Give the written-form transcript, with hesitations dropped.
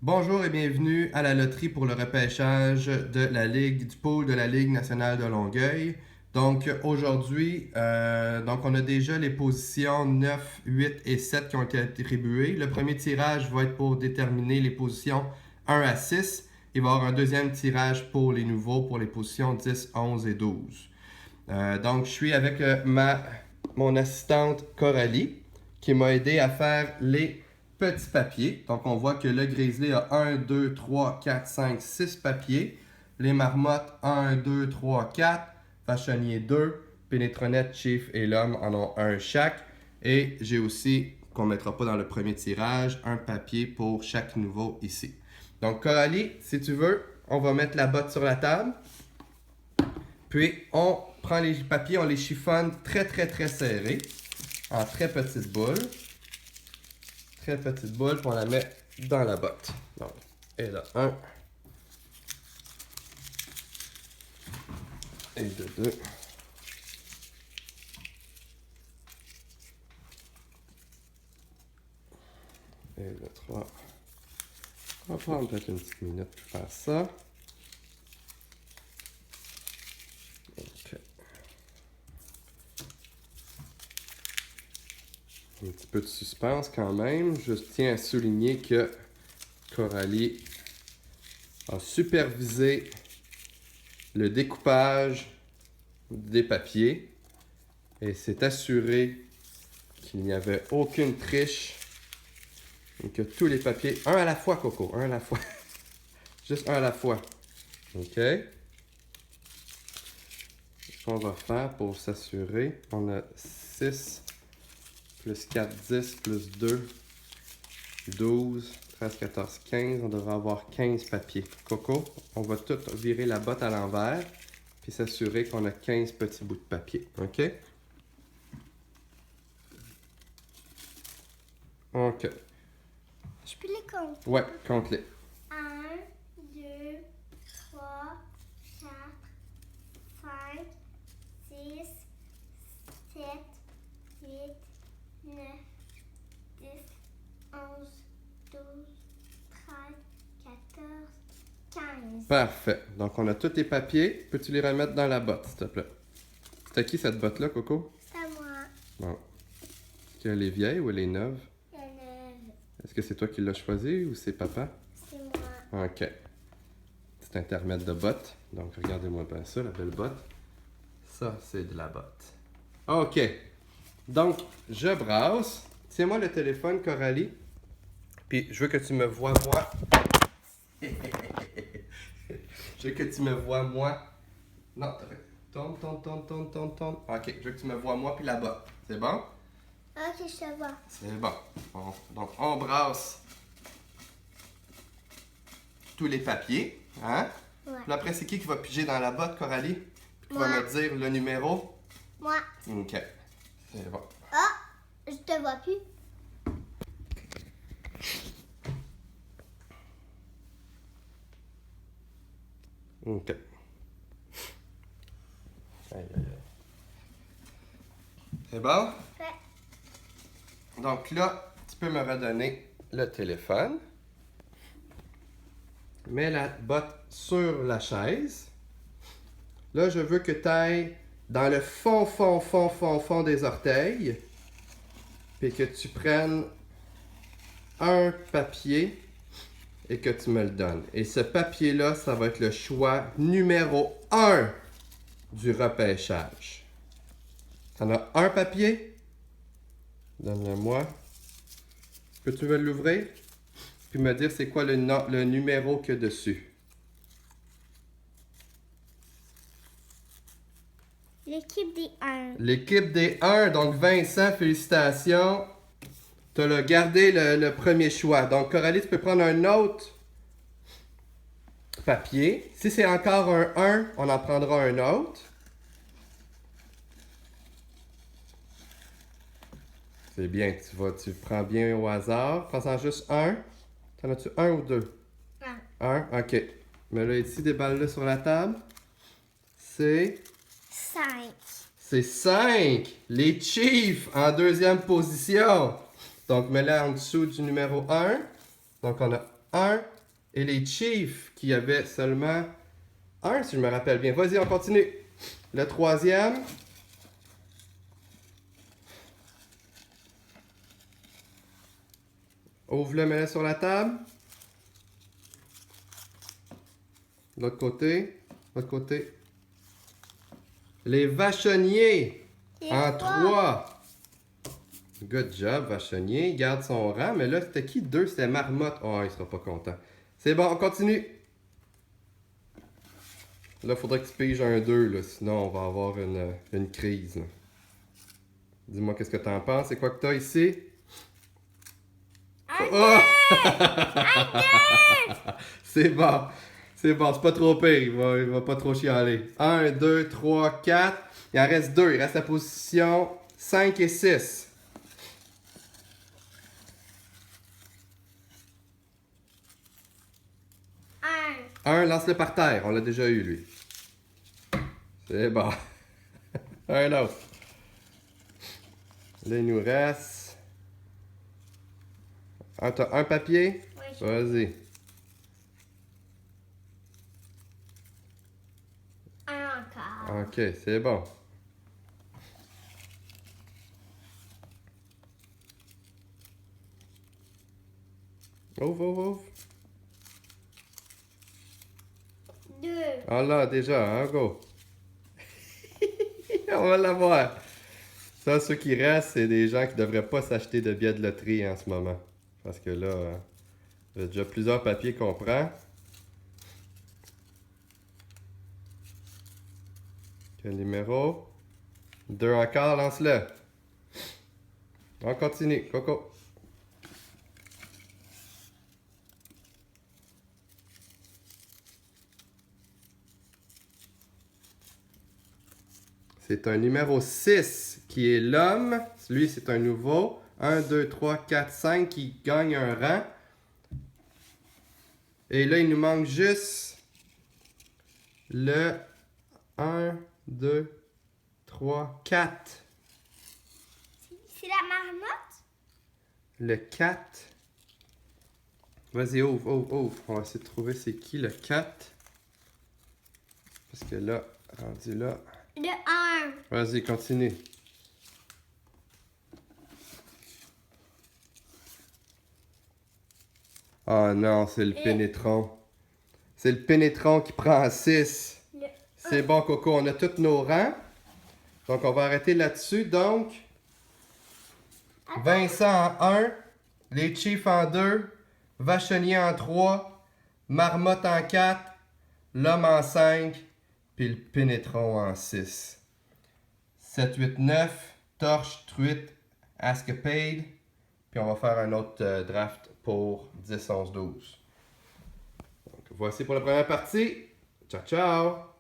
Bonjour et bienvenue à la loterie pour le repêchage de la Ligue, du pôle de la Ligue nationale de Longueuil. Donc aujourd'hui, on a déjà les positions 9, 8 et 7 qui ont été attribuées. Le premier tirage va être pour déterminer les positions 1 à 6. Il va y avoir un deuxième tirage pour les nouveaux, pour les positions 10, 11 et 12. Donc je suis avec mon assistante Coralie qui m'a aidé à faire les petits papiers. Donc, on voit que le grizzly a 1, 2, 3, 4, 5, 6 papiers. Les marmottes, 1, 2, 3, 4. Fachonnier, 2. Pénétronette, Chief et l'homme en ont un chaque. Et j'ai aussi, qu'on ne mettra pas dans le premier tirage, un papier pour chaque nouveau ici. Donc, Coralie, si tu veux, on va mettre la botte sur la table. Puis, on prend les papiers, on les chiffonne très, très, très serrés, en très petites boules. Très petite boule, puis on la met dans la botte. Donc, et là, 1. Et de 2. Et de 3. On va prendre peut-être une petite minute pour faire ça. OK. Un petit peu de suspense quand même. Je tiens à souligner que Coralie a supervisé le découpage des papiers et s'est assuré qu'il n'y avait aucune triche et que tous les papiers... Un à la fois, Coco, un à la fois. Juste un à la fois. OK? Ce qu'on va faire pour s'assurer, on a 6 plus 4, 10, plus 2, 12, 13, 14, 15. On devrait avoir 15 papiers. Coco, on va tout virer la botte à l'envers puis s'assurer qu'on a 15 petits bouts de papier. OK? OK. Je peux les compter. Ouais, compte-les. 1, 2, 3, 4, 5, 6, 7, 8, 9, 10, 11, 12, 13, 14, 15. Parfait. Donc, on a tous les papiers. Peux-tu les remettre dans la botte, s'il te plaît? C'est à qui cette botte-là, Coco? C'est à moi. Bon. Est-ce qu'elle est vieille ou elle est neuve? La neuve. Est-ce que c'est toi qui l'as choisi ou c'est papa? C'est moi. OK. Petit intermède de botte. Donc, regardez-moi bien ça, la belle botte. Ça, c'est de la botte. OK. Donc, je brasse. Tiens-moi le téléphone, Coralie. Puis, je veux que tu me vois, moi. Je veux que tu me vois, moi. Non, t'as fait. Tourne, tourne, tourne, tourne, tourne, tourne. OK, je veux que tu me vois, moi, puis la botte. C'est bon? Ok, je te vois. C'est bon. Donc, on brasse tous les papiers. Hein? Ouais. Puis après, c'est qui va piger dans la botte, Coralie? Puis tu vas Moi. me dire le numéro? Moi. OK. C'est bon. Ah, je te vois plus. OK. Aïe, aïe, aïe. C'est bon? Ouais. Donc là, tu peux me redonner le téléphone. Mets la botte sur la chaise. Là, je veux que tu ailles dans le fond des orteils. Puis que tu prennes un papier et que tu me le donnes. Et ce papier-là, ça va être le choix numéro 1 du repêchage. T'en as un papier? Donne-le-moi. Peux-tu me l'ouvrir? Puis me dire c'est quoi le numéro qu'il y a dessus. L'équipe des 1. L'équipe des 1, donc Vincent, félicitations. Tu as gardé le premier choix. Donc Coralie, tu peux prendre un autre papier. Si c'est encore un 1, on en prendra un autre. C'est bien, tu prends bien au hasard. Prends-en juste un. T'en as-tu un ou deux? Un, ok. Mais là, ici, déballe-le sur la table. C'est 5. 5. Les Chiefs en deuxième position. Donc, mets-le en dessous du numéro 1. Donc, on a 1. Et les Chiefs qui avaient seulement 1, si je me rappelle bien. Vas-y, on continue. Le troisième. Ouvre-le, mets-le sur la table. L'autre côté. L'autre côté. Les Vachonniers. En 3. Good job, Vachonnier. Il garde son rang. Mais là, c'était qui? 2, c'était Marmotte. Oh, il sera pas content. C'est bon, on continue. Là, il faudrait que tu piges un 2, là, sinon on va avoir une crise. Dis-moi qu'est-ce que tu en penses. C'est quoi que tu as ici? Oh! C'est bon. C'est bon, c'est pas trop pire. Il va pas trop chialer. 1, 2, 3, 4. Il en reste 2. Il reste la position 5 et 6. Un, lance-le par terre. On l'a déjà eu, lui. C'est bon. Un autre. Là, il nous reste... T'as un papier? Oui. Vas-y. Un encore. Ok, c'est bon. Ouvre, ouvre, ouvre. 2. Ah là, déjà, hein, go. On va l'avoir. Ça, ceux qui restent, c'est des gens qui ne devraient pas s'acheter de billets de loterie en ce moment. Parce que là, il y a déjà plusieurs papiers qu'on prend. Quel numéro? 2 encore, lance-le. On continue, Coco. C'est un numéro 6 qui est l'homme. Lui, c'est un nouveau. 1, 2, 3, 4, 5 qui gagne un rang. Et là, il nous manque juste le 1, 2, 3, 4. C'est la marmotte? Le 4. Vas-y, ouvre, ouvre, ouvre. On va essayer de trouver c'est qui le 4. Parce que là, rendu là. Le 1. Vas-y, continue. Oh non, c'est le pénétron. C'est le pénétron qui prend 6. C'est bon, Coco, on a tous nos rangs. Donc, on va arrêter là-dessus. Donc, Vincent en 1, les Chiefs en 2, Vachonnier en 3, Marmotte en 4, l'homme en 5, puis le pénétron en 6. 7, 8, 9, Torche, Truite, Askepade. Puis on va faire un autre draft pour 10, 11, 12. Donc, voici pour la première partie. Ciao, ciao!